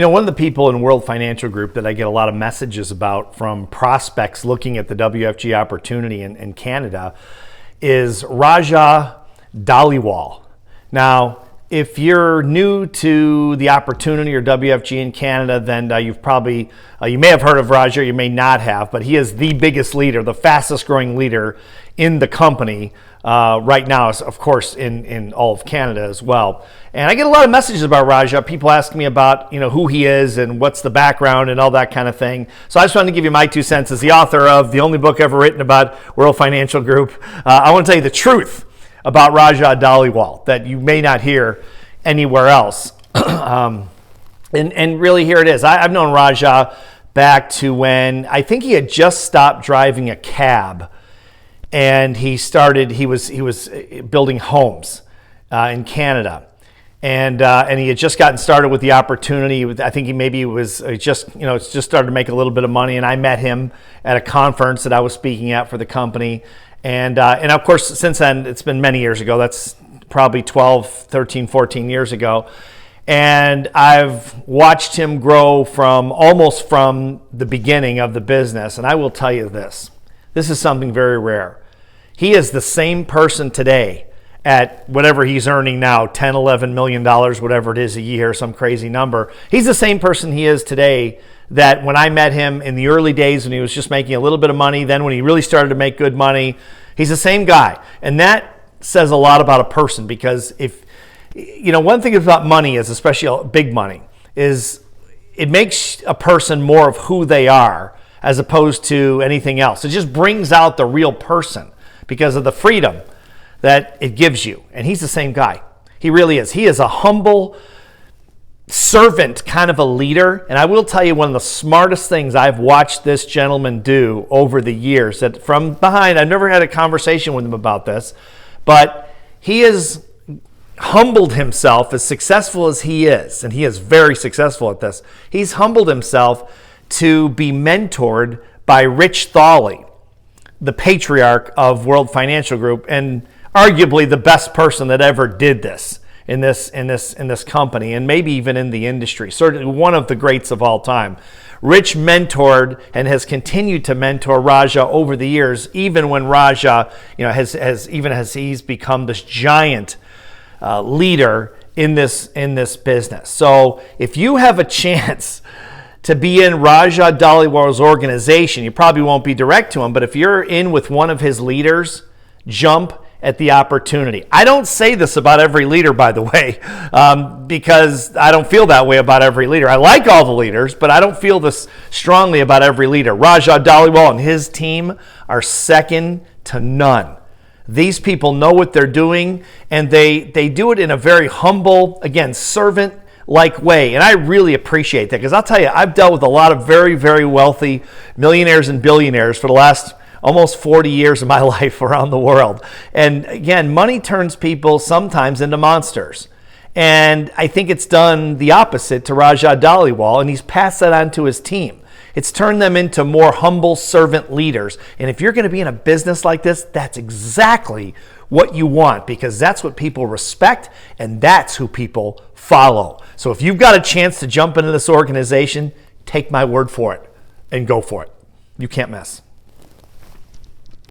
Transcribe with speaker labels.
Speaker 1: One of the people in World Financial Group that I get a lot of messages about from prospects looking at the WFG opportunity in Canada is Raja Dhaliwal. Now, if you're new to the opportunity or WFG in Canada, then you may have heard of Raja, you may not have, but he is the biggest leader, the fastest growing leader in the company right now, of course, in all of Canada as well. And I get a lot of messages about Raja. People ask me about who he is and what's the background and all that kind of thing. So I just wanted to give you my 2 cents as the author of the only book ever written about World Financial Group. I want to tell you the truth about Raja Dhaliwal that you may not hear anywhere else. And really, here it is. I've known Raja back to when I think he had just stopped driving a cab, and he was building homes in Canada, and he had just gotten started with the opportunity. I think he just started to make a little bit of money, and I met him at a conference that I was speaking at for the company. And of course, since then, it's been many years ago. That's probably 12, 13, 14 years ago. And I've watched him grow from the beginning of the business. And I will tell you this is something very rare. He is the same person today at whatever he's earning now, 10, 11 million dollars, whatever it is a year, some crazy number. He's the same person he is today that when I met him in the early days when he was just making a little bit of money, then when he really started to make good money, he's the same guy. And that says a lot about a person, because one thing about money is, especially big money, is it makes a person more of who they are as opposed to anything else. It just brings out the real person because of the freedom that it gives you. And he's the same guy. He really is. He is a humble servant kind of a leader. And I will tell you, one of the smartest things I've watched this gentleman do over the years, that from behind, I've never had a conversation with him about this, but he has humbled himself, as successful as he is, and he is very successful at this. He's humbled himself to be mentored by Rich Thawley, the patriarch of World Financial Group, and arguably the best person that ever did this in this company, and maybe even in the industry. Certainly one of the greats of all time. Rich mentored and has continued to mentor Raja over the years, even when Raja, as he's become this giant leader in this business. So if you have a chance to be in Raja Dhaliwal's organization, you probably won't be direct to him, but if you're in with one of his leaders, jump at the opportunity. I don't say this about every leader, by the way, because I don't feel that way about every leader. I like all the leaders, but I don't feel this strongly about every leader. Raja Dhaliwal and his team are second to none. These people know what they're doing, and they do it in a very humble, again, servant-like way. And I really appreciate that, because I'll tell you, I've dealt with a lot of very, very wealthy millionaires and billionaires for the last almost 40 years of my life around the world. And again, money turns people sometimes into monsters. And I think it's done the opposite to Raja Dhaliwal, and he's passed that on to his team. It's turned them into more humble servant leaders. And if you're going to be in a business like this, that's exactly what you want, because that's what people respect and that's who people follow. So if you've got a chance to jump into this organization, take my word for it and go for it. You can't miss.